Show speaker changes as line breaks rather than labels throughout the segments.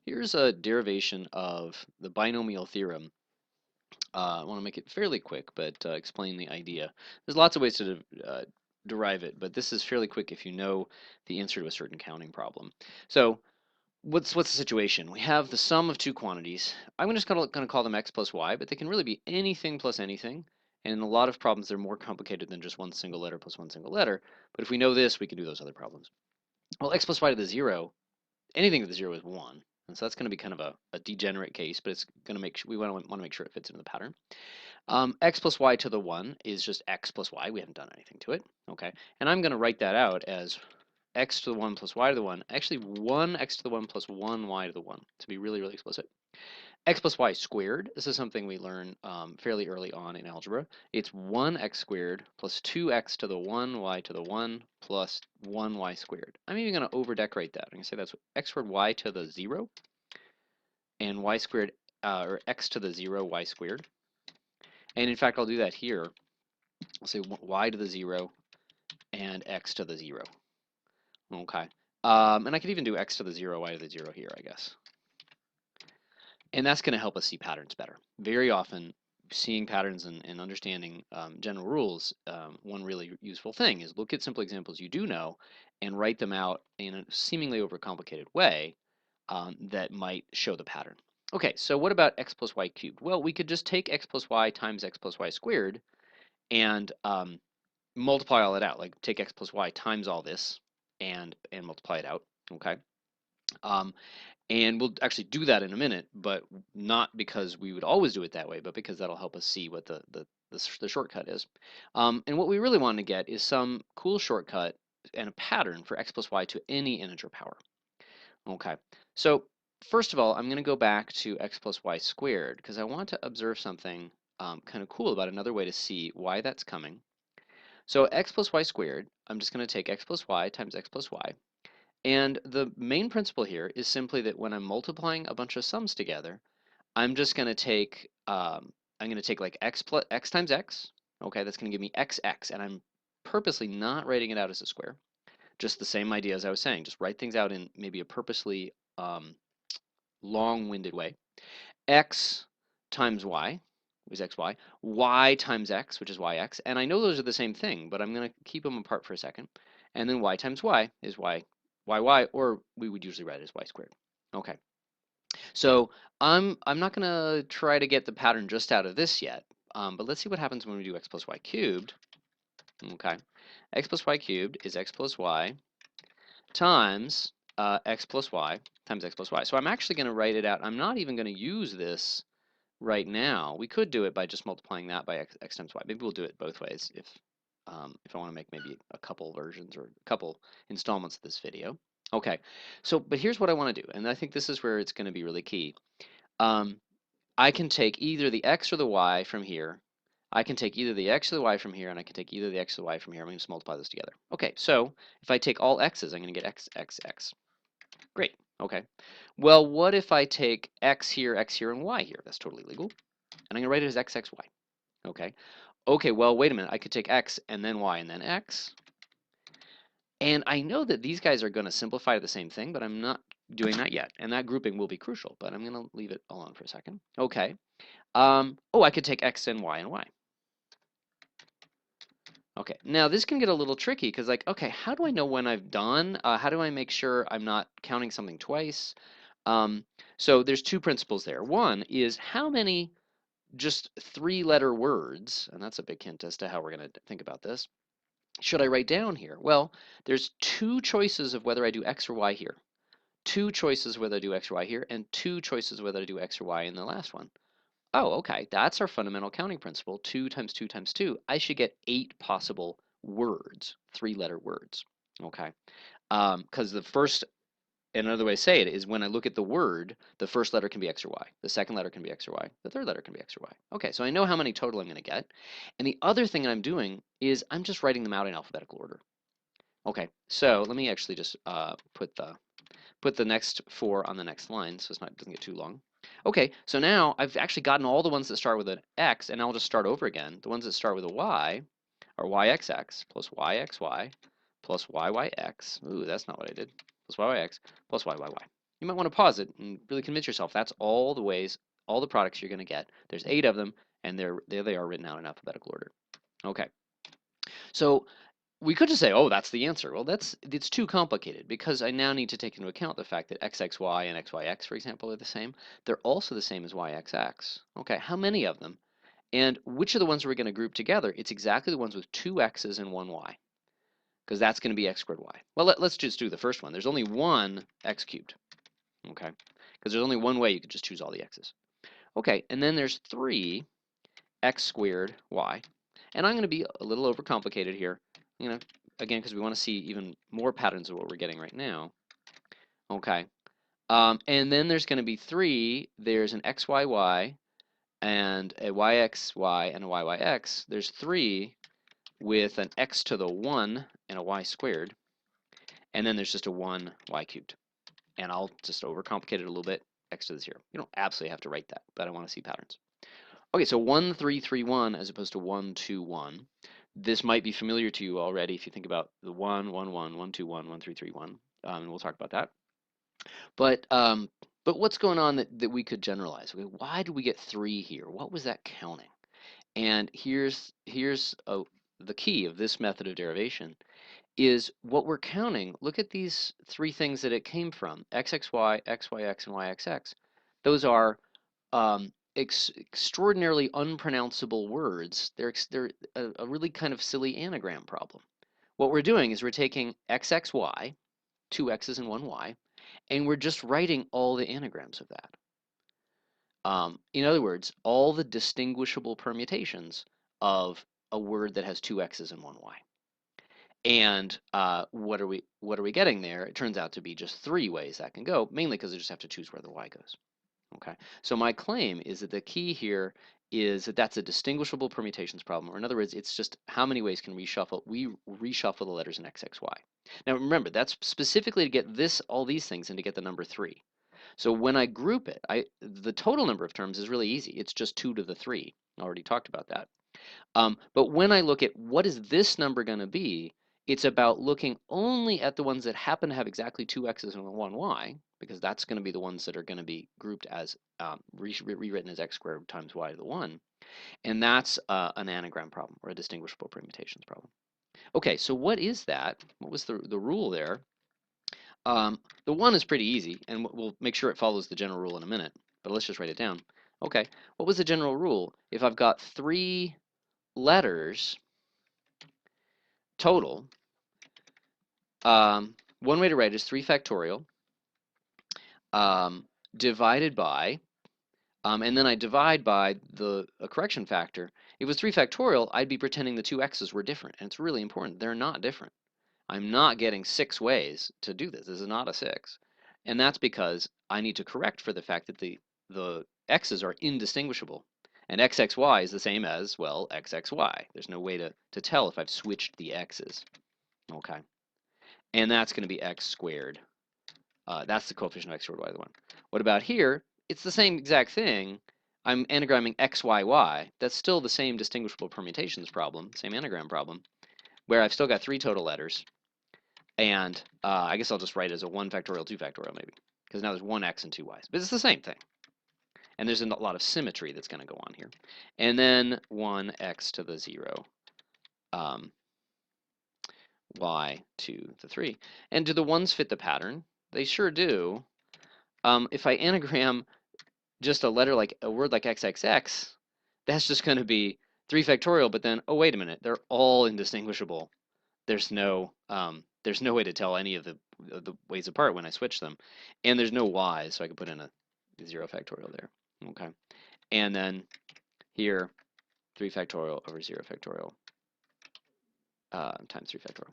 Here's a derivation of the binomial theorem. I want to make it fairly quick, but explain the idea. There's lots of ways to derive it, but this is fairly quick if you know the answer to a certain counting problem. So what's the situation? We have the sum of two quantities. I'm just going to call them x plus y, but they can really be anything plus anything. And in a lot of problems, they're more complicated than just one single letter plus one single letter. But if we know this, we can do those other problems. Well, x plus y to the 0, anything to the 0 is 1. And so that's going to be kind of a degenerate case, but it's going to we want to make sure it fits into the pattern. X plus y to the 1 is just x plus y. We haven't done anything to it. Okay. And I'm going to write that out as x to the 1 plus y to the 1. Actually, 1x to the 1 plus 1y to the 1, to be really, really explicit. X plus y squared. This is something we learn fairly early on in algebra. It's 1x squared plus 2x to the 1, y to the 1, plus 1y squared. I'm even going to over-decorate that. I'm going to say that's x squared y to the 0, and y squared, or x to the 0, y squared. And in fact, I'll do that here. I'll say y to the 0 and x to the 0. Okay. And I could even do x to the 0, y to the 0 here, I guess. And that's going to help us see patterns better. Very often, seeing patterns and understanding general rules, one really useful thing is look at simple examples you do know and write them out in a seemingly overcomplicated way that might show the pattern. Okay, so what about x plus y cubed? Well, we could just take x plus y times x plus y squared and multiply all that out. Like take x plus y times all this and multiply it out. Okay. Um, and we'll actually do that in a minute, but not because we would always do it that way, but because that'll help us see what the shortcut is. And what we really want to get is some cool shortcut and a pattern for x plus y to any integer power. Okay, so first of all, I'm going to go back to x plus y squared because I want to observe something kind of cool about another way to see why that's coming. So x plus y squared, I'm just going to take x plus y times x plus y. And the main principle here is simply that when I'm multiplying a bunch of sums together, I'm just going to take like x plus x times x. Okay, that's going to give me xx, and I'm purposely not writing it out as a square. Just the same idea as I was saying. Just write things out in maybe a purposely long-winded way. X times y is xy, y times x, which is yx, and I know those are the same thing, but I'm going to keep them apart for a second. And then y times y is yy, or we would usually write it as y squared. Okay, so I'm not going to try to get the pattern just out of this yet, but let's see what happens when we do x plus y cubed. Okay, x plus y cubed is x plus y times x plus y times x plus y. So I'm actually going to write it out. I'm not even going to use this right now. We could do it by just multiplying that by x times y. Maybe we'll do it both ways if I want to make maybe a couple versions or a couple installments of this video. Okay, so but here's what I want to do, and I think this is where it's going to be really key. I can take either the x or the y from here. I can take either the x or the y from here, and I can take either the x or the y from here. I'm going to just multiply those together. Okay, so if I take all x's, I'm going to get x, x, x. Great. Okay. Well, what if I take x here, and y here? That's totally legal. And I'm going to write it as x, x, y. Okay. Okay, well, wait a minute. I could take x and then y and then x. And I know that these guys are going to simplify to the same thing, but I'm not doing that yet. And that grouping will be crucial, but I'm going to leave it alone for a second. Okay. Oh, I could take x and y and y. Okay, now this can get a little tricky because like, okay, how do I know when I've done? How do I make sure I'm not counting something twice? So there's two principles there. One is how many just three-letter words, and that's a big hint as to how we're going to think about this, should I write down here? Well, there's two choices of whether I do x or y here. Two choices whether I do x or y here, and two choices whether I do x or y in the last one. Oh, okay, that's our fundamental counting principle. 2 times 2 times 2. I should get 8 possible words, three-letter words, okay? Because the first, another way to say it is when I look at the word, the first letter can be x or y. The second letter can be x or y. The third letter can be x or y. Okay, so I know how many total I'm going to get. And the other thing I'm doing is I'm just writing them out in alphabetical order. Okay, so let me actually just put the next 4 on the next line so it doesn't get too long. Okay, so now I've actually gotten all the ones that start with an x, and I'll just start over again. The ones that start with a y are yxx plus yxy plus yyx. Ooh, that's not what I did. Plus yyyx plus yyy. you might want to pause it and really convince yourself that's all the ways, all the products you're going to get. There's 8 of them, and there they are written out in alphabetical order. Okay, so we could just say, oh, that's the answer. Well, it's too complicated because I now need to take into account the fact that xxy and xyx, for example, are the same. They're also the same as yxx. Okay, how many of them? And which are the ones we're going to group together? It's exactly the ones with 2 x's and 1 y, because that's going to be x squared y. Well, let's just do the first one. There's only one x cubed, okay? Because there's only one way you could just choose all the x's. Okay, and then there's 3 x squared y. And I'm going to be a little overcomplicated here. I'm going to, again, because we want to see even more patterns of what we're getting right now. Okay, and then there's going to be 3. There's an xyy and a yxy and a yyx. There's 3 with an x to the 1 and a y squared. And then there's just a 1 y cubed. And I'll just overcomplicate it a little bit, x to the 0. You don't absolutely have to write that, but I want to see patterns. Okay, so 1, 3, 3, 1 as opposed to 1, 2, 1. This might be familiar to you already if you think about the 1, 1, 1, 1, 2, 1, 1, 3, 3, 1. And we'll talk about that. But what's going on that we could generalize? Okay, why did we get 3 here? What was that counting? And here's the key of this method of derivation is what we're counting. Look at these 3 things that it came from: xxy, xyx, and yxx. Those are extraordinarily unpronounceable words. They're a really kind of silly anagram problem. What we're doing is we're taking xxy, 2 x's and 1 y, and we're just writing all the anagrams of that. In other words, all the distinguishable permutations of a word that has 2 x's and 1 y. And what are we getting there? It turns out to be just 3 ways that can go, mainly because I just have to choose where the y goes. Okay, so my claim is that the key here is that that's a distinguishable permutations problem, or in other words, it's just how many ways can we reshuffle the letters in xxy. Now remember, that's specifically to get all these things and to get the number 3. So when I group it, the total number of terms is really easy. It's just 2 to the 3. I already talked about that. But when I look at what is this number going to be, it's about looking only at the ones that happen to have exactly 2 x's and 1 y, because that's going to be the ones that are going to be grouped as rewritten as x squared times y to the 1. And that's an anagram problem, or a distinguishable permutations problem. Okay, so what is that? What was the rule there? The 1 is pretty easy, and we'll make sure it follows the general rule in a minute, but let's just write it down. Okay, what was the general rule? If I've got 3 letters total, one way to write it is 3 factorial divided by, and then I divide by a correction factor. If it was 3 factorial, I'd be pretending the 2 x's were different, and it's really important. They're not different. I'm not getting 6 ways to do this. This is not a 6. And that's because I need to correct for the fact that the x's are indistinguishable. And xxy is the same as, well, xxy. There's no way to tell if I've switched the x's. Okay. And that's going to be x squared. That's the coefficient of x squared y to the 1. What about here? It's the same exact thing. I'm anagramming xyy. That's still the same distinguishable permutations problem, same anagram problem, where I've still got 3 total letters. And I guess I'll just write it as a 1 factorial, 2 factorial maybe, because now there's 1 x and 2 y's. But it's the same thing. And there's a lot of symmetry that's going to go on here. And then 1 x to the 0, y to the 3. And do the 1s fit the pattern? They sure do. If I anagram just a word like xxx, that's just going to be 3 factorial, but then, oh, wait a minute, they're all indistinguishable. There's no way to tell any of the ways apart when I switch them. And there's no y's, so I can put in a 0 factorial there. Okay. And then here, 3 factorial over 0 factorial times 3 factorial.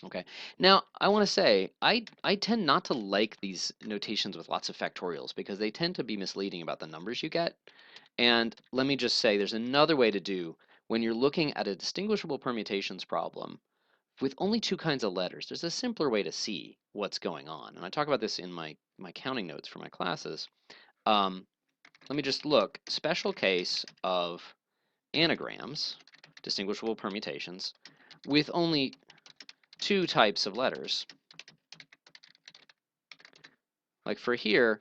Okay. Now, I want to say, I tend not to like these notations with lots of factorials because they tend to be misleading about the numbers you get. And let me just say, there's another way to do when you're looking at a distinguishable permutations problem with only 2 kinds of letters. There's a simpler way to see what's going on. And I talk about this in my counting notes for my classes. Let me just look. Special case of anagrams, distinguishable permutations, with only 2 types of letters. Like for here,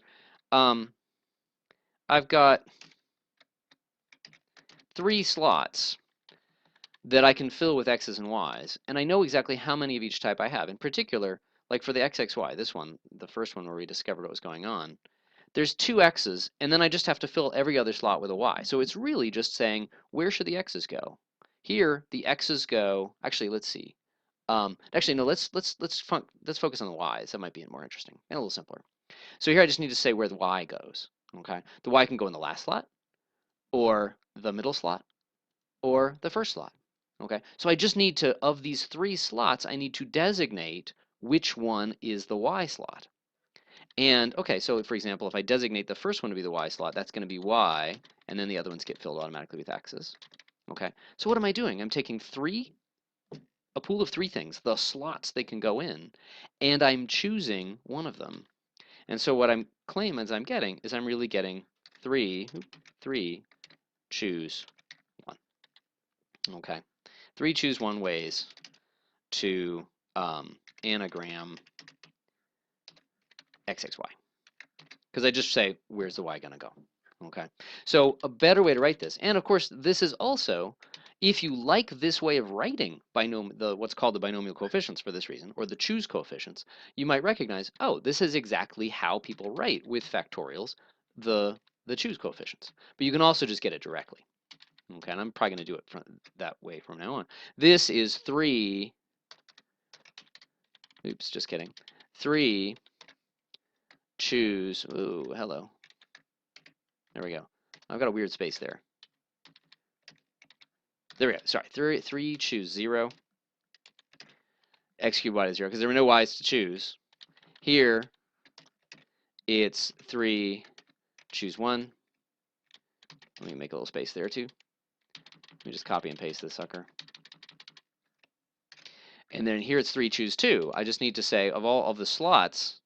I've got 3 slots that I can fill with x's and y's, and I know exactly how many of each type I have. In particular, like for the xxy, this one, the first one where we discovered what was going on, there's 2 x's, and then I just have to fill every other slot with a y. So it's really just saying, where should the x's go? Here, the x's go, actually, let's see. Actually, no, let's focus on the y's. That might be more interesting and a little simpler. So here I just need to say where the y goes. Okay, the y can go in the last slot, or the middle slot, or the first slot. Okay, so I just need to, of these 3 slots, I need to designate which one is the y slot. And okay, so for example, if I designate the first one to be the y slot, that's going to be y, and then the other ones get filled automatically with x's. Okay, so what am I doing? I'm taking a pool of 3 things, the slots they can go in, and I'm choosing one of them. And so what I'm claiming as I'm getting is I'm really getting 3, choose 1. Okay, 3 choose 1 ways to anagram xxy. Because I just say, where's the y going to go? Okay, so a better way to write this, and of course this is also, if you like this way of writing what's called the binomial coefficients for this reason, or the choose coefficients, you might recognize, oh, this is exactly how people write with factorials the choose coefficients. But you can also just get it directly. Okay, and I'm probably going to do it that way from now on. This is 3, oops, just kidding, 3 choose, ooh, hello. There we go. I've got a weird space there. There we go. Sorry. 3 choose 0. X cubed y to 0, because there were no y's to choose. Here, it's 3 choose 1. Let me make a little space there too. Let me just copy and paste this sucker. And then here it's 3 choose 2. I just need to say, of all of the slots,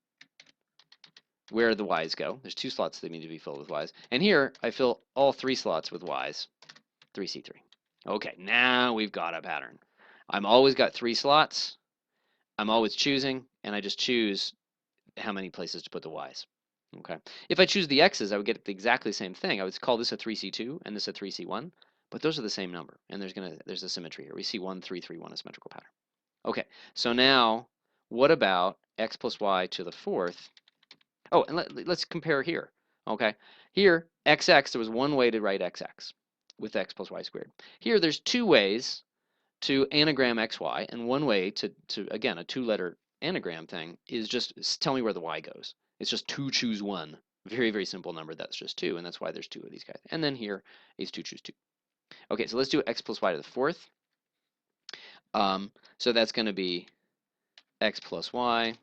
where the y's go. There's 2 slots that need to be filled with y's. And here, I fill all 3 slots with y's. 3C3. Okay, now we've got a pattern. I'm always got 3 slots. I'm always choosing, and I just choose how many places to put the y's. Okay. If I choose the x's, I would get exactly the same thing. I would call this a 3C2 and this a 3C1, but those are the same number, and there's a symmetry here. We see 1, 3, 3, 1, a symmetrical pattern. Okay, so now what about x plus y to the 4th? Oh, and let's compare here. Okay, here xx, there was one way to write xx with x plus y squared. Here there's 2 ways to anagram xy, and one way to again, a 2-letter anagram thing is just tell me where the y goes. It's just 2 choose 1. Very, very simple number. That's just 2, and that's why there's 2 of these guys. And then here is 2 choose 2. Okay, so let's do x plus y to the 4th. So that's going to be x plus y.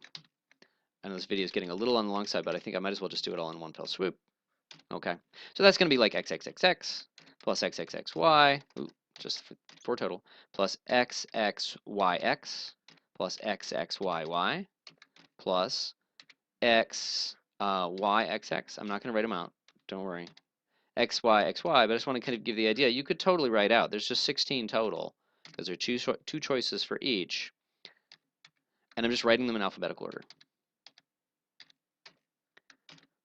I know this video is getting a little on the long side, but I think I might as well just do it all in one fell swoop. Okay, so that's going to be like xxxx plus xxxy, ooh, just 4 total, plus xxyx plus xxyy plus yxx. I'm not going to write them out, don't worry. xyxy, but I just want to kind of give the idea. You could totally write out. There's just 16 total because there are 2 choices for each, and I'm just writing them in alphabetical order.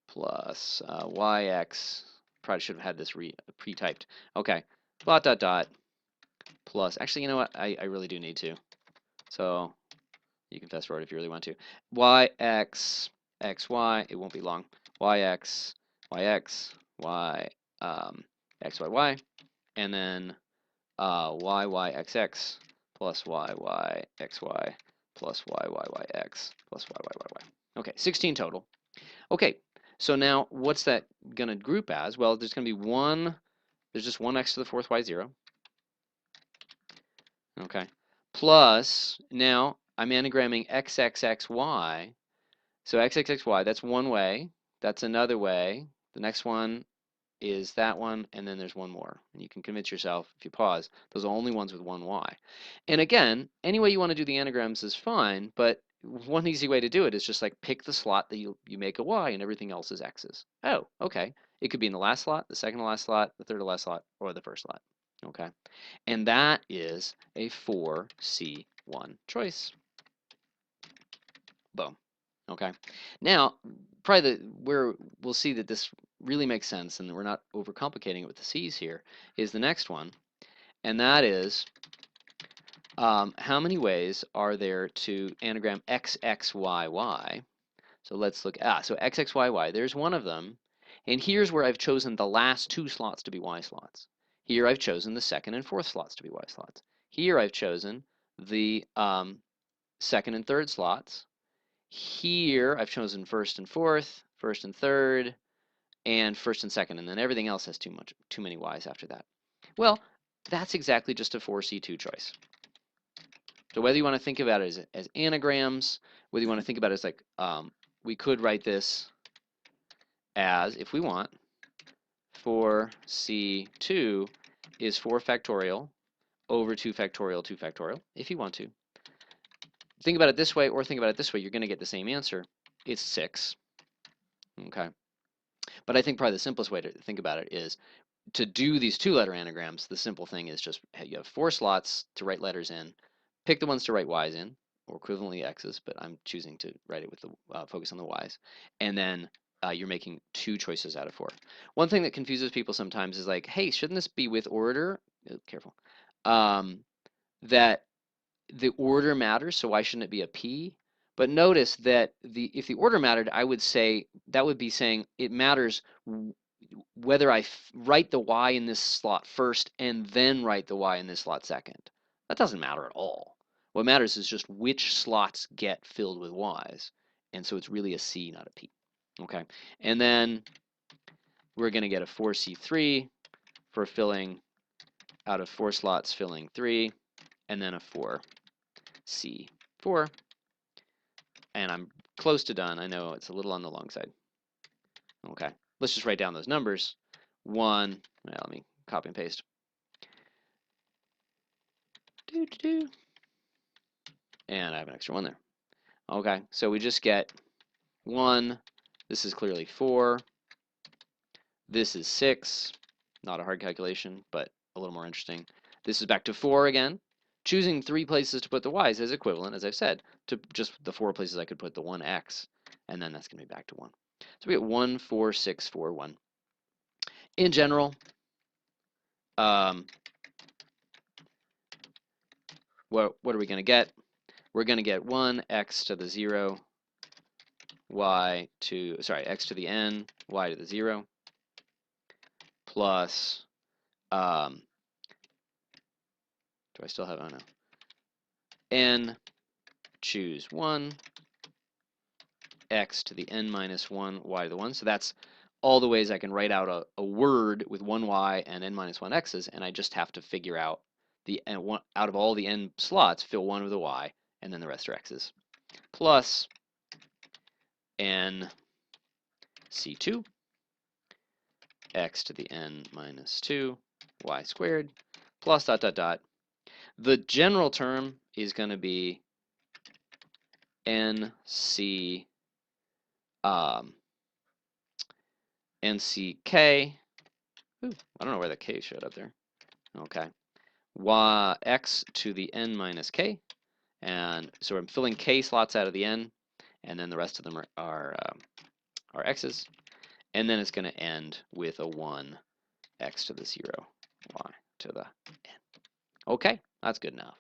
Plus yx, probably should have had this pre-typed. Okay, dot dot dot plus, actually, you know what, I really do need to, so you can fast forward if you really want to. Yx, xy, it won't be long. Yx, yx, xyy, and then yxx plus yxy plus yyyx plus yyyy. Okay, 16 total. Okay, so now what's that going to group as? Well, there's going to be there's just 1 x to the 4th y 0. Okay, plus now I'm anagramming xxxy. So xxxy, that's one way. That's another way. The next one is that one, and then there's one more. And you can convince yourself, if you pause, those are only ones with one y. And again, any way you want to do the anagrams is fine, but one easy way to do it is just like pick the slot that you make a y and everything else is x's. Oh, okay. It could be in the last slot, the second to last slot, the third to last slot, or the first slot. Okay. And that is a 4C1 choice. Boom. Okay. Now, probably where we'll see that this really makes sense and we're not overcomplicating it with the C's here, is the next one, and that is how many ways are there to anagram x, x, y, y? So let's look, so x, x, y, y, there's one of them, and here's where I've chosen the last two slots to be y slots. Here I've chosen the second and fourth slots to be y slots. Here I've chosen the second and third slots. Here I've chosen first and fourth, first and third, and first and second, and then everything else has too many y's after that. Well, that's exactly just a 4C2 choice. So whether you want to think about it as anagrams, whether you want to think about it as like, we could write this as, if we want, 4C2 is 4 factorial over 2 factorial, 2 factorial, if you want to. Think about it this way or think about it this way, you're going to get the same answer. It's 6. Okay. But I think probably the simplest way to think about it is to do these 2-letter anagrams. The simple thing is just you have 4 slots to write letters in. Pick the ones to write y's in, or equivalently x's, but I'm choosing to write it with the focus on the y's. And then you're making 2 choices out of 4. One thing that confuses people sometimes is like, hey, shouldn't this be with order? Careful. That the order matters, so why shouldn't it be a P? But notice that if the order mattered, I would say that would be saying it matters whether I write the y in this slot first and then write the y in this slot second. That doesn't matter at all. What matters is just which slots get filled with y's. And so it's really a C, not a P. Okay, and then we're going to get a 4C3 for filling out of 4 slots, filling 3, and then a 4C4. And I'm close to done. I know it's a little on the long side. Okay, let's just write down those numbers. 1, well, let me copy and paste. And I have an extra 1 there. Okay, so we just get 1. This is clearly 4. This is 6. Not a hard calculation, but a little more interesting. This is back to 4 again. Choosing 3 places to put the y's is equivalent, as I've said, to just the 4 places I could put the 1x, and then that's going to be back to 1. So we get 1, 4, 6, 4, 1. In general, what are we going to get? We're going to get 1 x to the 0, x to the n, y to the 0, plus, do I still have, oh no, n, choose 1, x to the n minus 1, y to the 1. So that's all the ways I can write out a word with 1 y and n minus 1 x's, and I just have to figure out out of all the n slots, fill 1 with a y, and then the rest are x's. Plus n c2, x to the n minus 2, y squared, plus dot dot dot. The general term is going to be nck, ooh, I don't know where the k showed up there. Okay, x to the n minus k, and so I'm filling k slots out of the n, and then the rest of them are x's, and then it's going to end with a 1 x to the 0, y to the n. Okay, that's good enough.